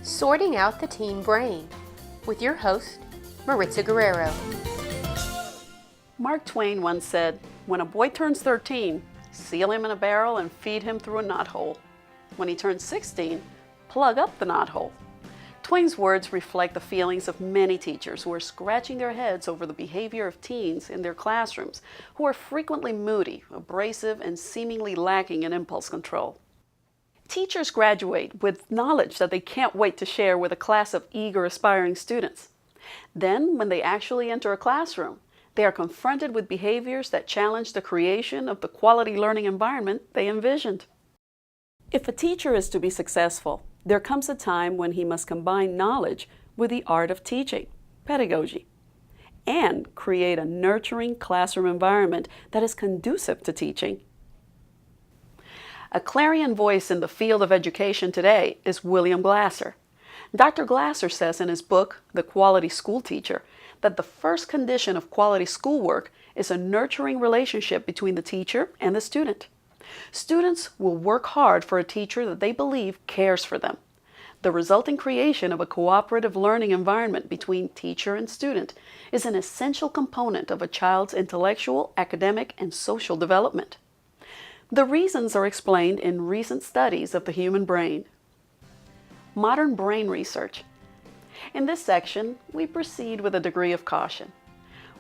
Sorting Out the Teen Brain with your host, Maritza Guerrero. Mark Twain once said, "When a boy turns 13, seal him in a barrel and feed him through a knothole. When he turns 16, plug up the knothole." Twain's words reflect the feelings of many teachers who are scratching their heads over the behavior of teens in their classrooms, who are frequently moody, abrasive, and seemingly lacking in impulse control. Teachers graduate with knowledge that they can't wait to share with a class of eager, aspiring students. Then, when they actually enter a classroom, they are confronted with behaviors that challenge the creation of the quality learning environment they envisioned. If a teacher is to be successful, there comes a time when he must combine knowledge with the art of teaching, pedagogy, and create a nurturing classroom environment that is conducive to teaching. A clarion voice in the field of education today is William Glasser. Dr. Glasser says in his book, The Quality School Teacher, that the first condition of quality schoolwork is a nurturing relationship between the teacher and the student. Students will work hard for a teacher that they believe cares for them. The resulting creation of a cooperative learning environment between teacher and student is an essential component of a child's intellectual, academic, and social development. The reasons are explained in recent studies of the human brain. Modern brain research. In this section, we proceed with a degree of caution.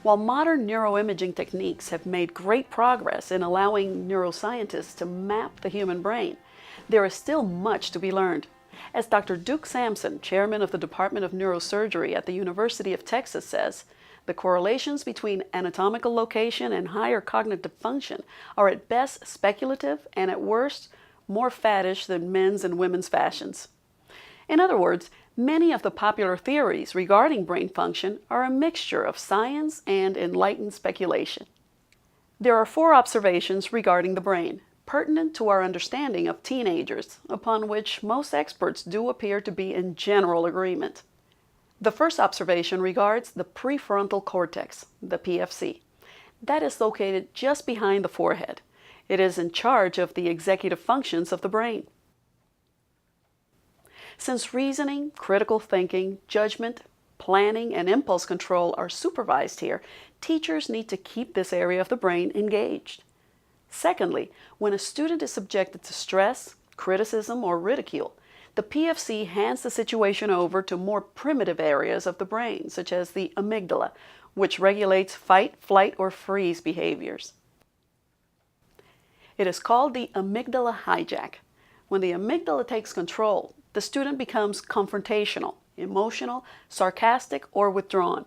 While modern neuroimaging techniques have made great progress in allowing neuroscientists to map the human brain, there is still much to be learned. As Dr. Duke Sampson, chairman of the Department of Neurosurgery at the University of Texas, says, the correlations between anatomical location and higher cognitive function are at best speculative and at worst more faddish than men's and women's fashions. In other words, many of the popular theories regarding brain function are a mixture of science and enlightened speculation. There are 4 observations regarding the brain, pertinent to our understanding of teenagers, upon which most experts do appear to be in general agreement. The first observation regards the prefrontal cortex, the PFC. That is located just behind the forehead. It is in charge of the executive functions of the brain. Since reasoning, critical thinking, judgment, planning, and impulse control are supervised here, teachers need to keep this area of the brain engaged. Secondly, when a student is subjected to stress, criticism, or ridicule, the PFC hands the situation over to more primitive areas of the brain, such as the amygdala, which regulates fight, flight, or freeze behaviors. It is called the amygdala hijack. When the amygdala takes control, the student becomes confrontational, emotional, sarcastic, or withdrawn.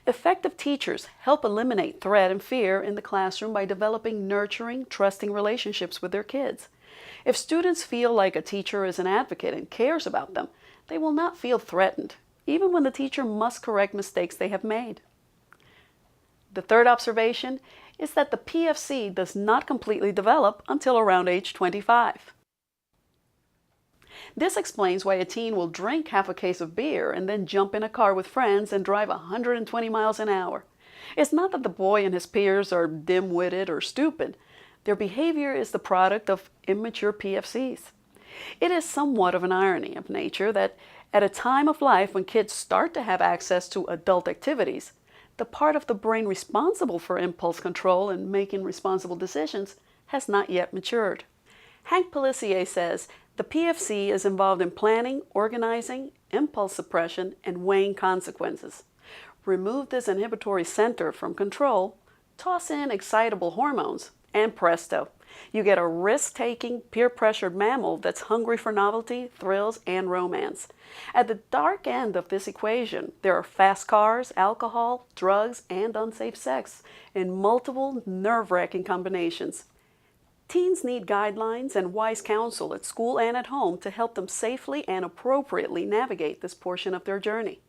Effective teachers help eliminate threat and fear in the classroom by developing nurturing, trusting relationships with their kids. If students feel like a teacher is an advocate and cares about them, they will not feel threatened, even when the teacher must correct mistakes they have made. The third observation is that the PFC does not completely develop until around age 25. This explains why a teen will drink half a case of beer and then jump in a car with friends and drive 120 miles an hour. It's not that the boy and his peers are dim-witted or stupid. Their behavior is the product of immature PFCs. It is somewhat of an irony of nature that at a time of life when kids start to have access to adult activities, the part of the brain responsible for impulse control and making responsible decisions has not yet matured. Hank Pelissier says the PFC is involved in planning, organizing, impulse suppression, and weighing consequences. Remove this inhibitory center from control, toss in excitable hormones, and presto, you get a risk-taking, peer-pressured mammal that's hungry for novelty, thrills, and romance. At the dark end of this equation, there are fast cars, alcohol, drugs, and unsafe sex in multiple nerve-wracking combinations. Teens need guidelines and wise counsel at school and at home to help them safely and appropriately navigate this portion of their journey.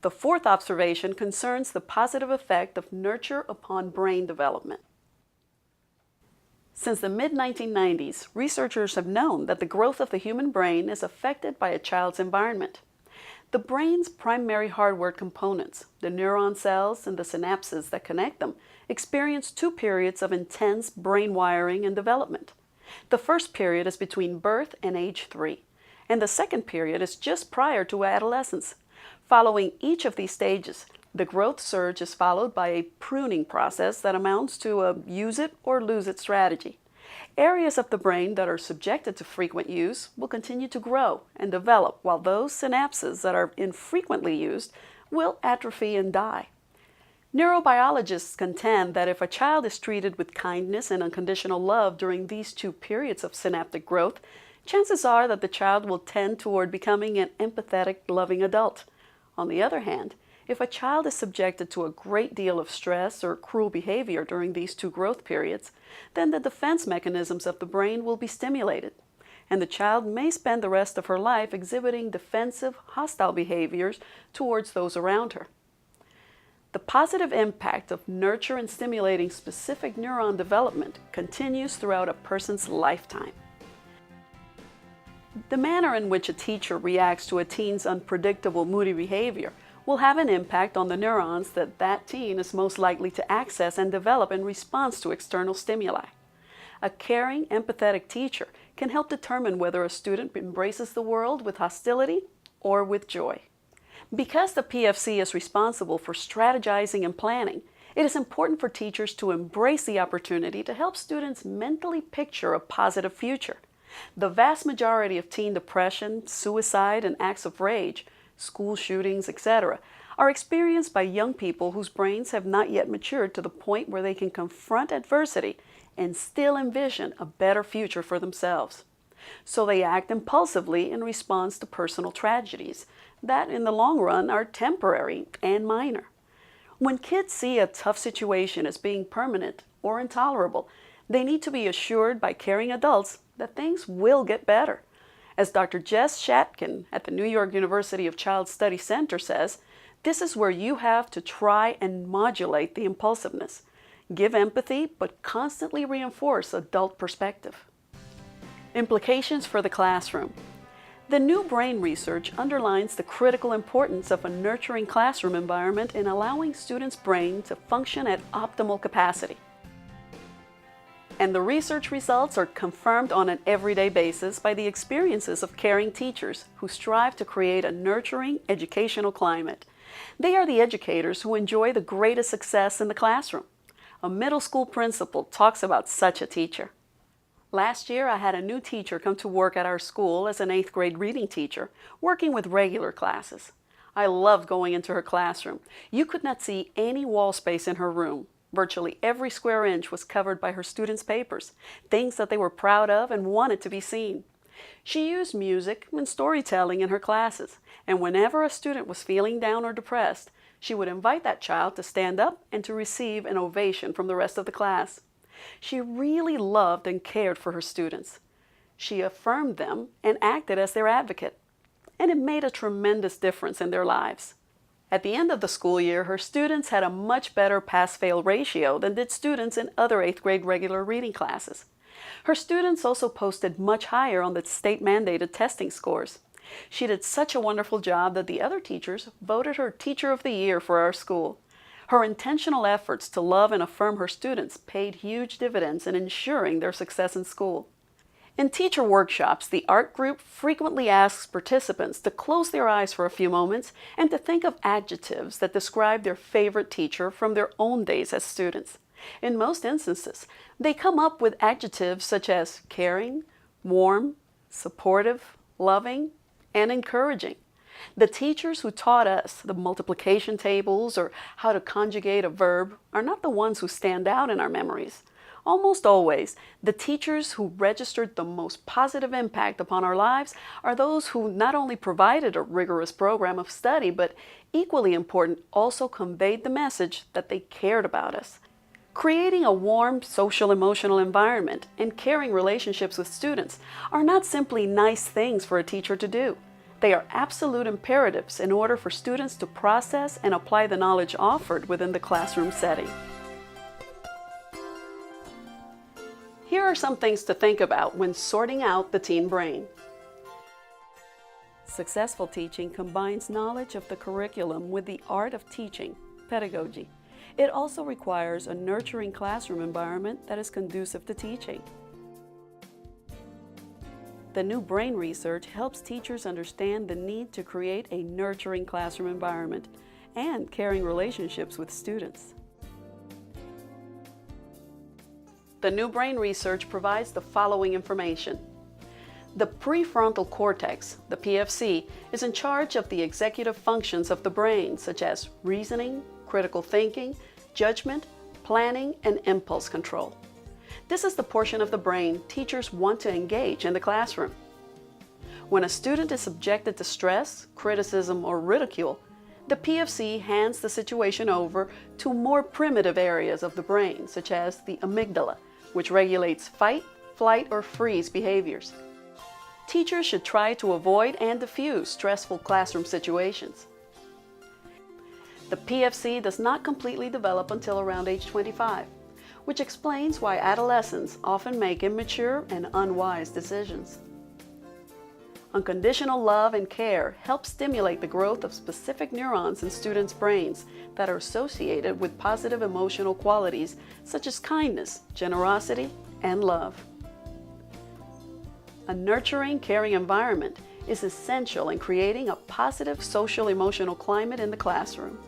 The fourth observation concerns the positive effect of nurture upon brain development. Since the mid-1990s, researchers have known that the growth of the human brain is affected by a child's environment. The brain's primary hardware components, the neuron cells and the synapses that connect them, experience 2 periods of intense brain wiring and development. The first period is between birth and age 3, and the second period is just prior to adolescence. Following each of these stages, the growth surge is followed by a pruning process that amounts to a use it or lose it strategy. Areas of the brain that are subjected to frequent use will continue to grow and develop, while those synapses that are infrequently used will atrophy and die. Neurobiologists contend that if a child is treated with kindness and unconditional love during these two periods of synaptic growth, chances are that the child will tend toward becoming an empathetic, loving adult. On the other hand, if a child is subjected to a great deal of stress or cruel behavior during these two growth periods, then the defense mechanisms of the brain will be stimulated, and the child may spend the rest of her life exhibiting defensive, hostile behaviors towards those around her. The positive impact of nurture and stimulating specific neuron development continues throughout a person's lifetime. The manner in which a teacher reacts to a teen's unpredictable, moody behavior will have an impact on the neurons that teen is most likely to access and develop in response to external stimuli. A caring, empathetic teacher can help determine whether a student embraces the world with hostility or with joy. Because the PFC is responsible for strategizing and planning, it is important for teachers to embrace the opportunity to help students mentally picture a positive future. The vast majority of teen depression, suicide, and acts of rage, school shootings, etc., are experienced by young people whose brains have not yet matured to the point where they can confront adversity and still envision a better future for themselves. So they act impulsively in response to personal tragedies that, in the long run, are temporary and minor. When kids see a tough situation as being permanent or intolerable, they need to be assured by caring adults that things will get better. As Dr. Jess Shatkin at the New York University of Child Study Center says, this is where you have to try and modulate the impulsiveness. Give empathy, but constantly reinforce adult perspective. Implications for the classroom. The new brain research underlines the critical importance of a nurturing classroom environment in allowing students' brains to function at optimal capacity. And the research results are confirmed on an everyday basis by the experiences of caring teachers who strive to create a nurturing educational climate. They are the educators who enjoy the greatest success in the classroom. A middle school principal talks about such a teacher. Last year, I had a new teacher come to work at our school as an 8th grade reading teacher, working with regular classes. I loved going into her classroom. You could not see any wall space in her room. Virtually every square inch was covered by her students' papers, things that they were proud of and wanted to be seen. She used music and storytelling in her classes, and whenever a student was feeling down or depressed, she would invite that child to stand up and to receive an ovation from the rest of the class. She really loved and cared for her students. She affirmed them and acted as their advocate, and it made a tremendous difference in their lives. At the end of the school year, her students had a much better pass-fail ratio than did students in other 8th grade regular reading classes. Her students also posted much higher on the state-mandated testing scores. She did such a wonderful job that the other teachers voted her Teacher of the Year for our school. Her intentional efforts to love and affirm her students paid huge dividends in ensuring their success in school. In teacher workshops, the art group frequently asks participants to close their eyes for a few moments and to think of adjectives that describe their favorite teacher from their own days as students. In most instances, they come up with adjectives such as caring, warm, supportive, loving, and encouraging. The teachers who taught us the multiplication tables or how to conjugate a verb are not the ones who stand out in our memories. Almost always, the teachers who registered the most positive impact upon our lives are those who not only provided a rigorous program of study, but equally important, also conveyed the message that they cared about us. Creating a warm social-emotional environment and caring relationships with students are not simply nice things for a teacher to do. They are absolute imperatives in order for students to process and apply the knowledge offered within the classroom setting. Here are some things to think about when sorting out the teen brain. Successful teaching combines knowledge of the curriculum with the art of teaching, pedagogy. It also requires a nurturing classroom environment that is conducive to teaching. The new brain research helps teachers understand the need to create a nurturing classroom environment and caring relationships with students. The new brain research provides the following information. The prefrontal cortex, the PFC, is in charge of the executive functions of the brain, such as reasoning, critical thinking, judgment, planning, and impulse control. This is the portion of the brain teachers want to engage in the classroom. When a student is subjected to stress, criticism, or ridicule, the PFC hands the situation over to more primitive areas of the brain, such as the amygdala, which regulates fight, flight, or freeze behaviors. Teachers should try to avoid and diffuse stressful classroom situations. The PFC does not completely develop until around age 25, which explains why adolescents often make immature and unwise decisions. Unconditional love and care help stimulate the growth of specific neurons in students' brains that are associated with positive emotional qualities such as kindness, generosity, and love. A nurturing, caring environment is essential in creating a positive social emotional climate in the classroom.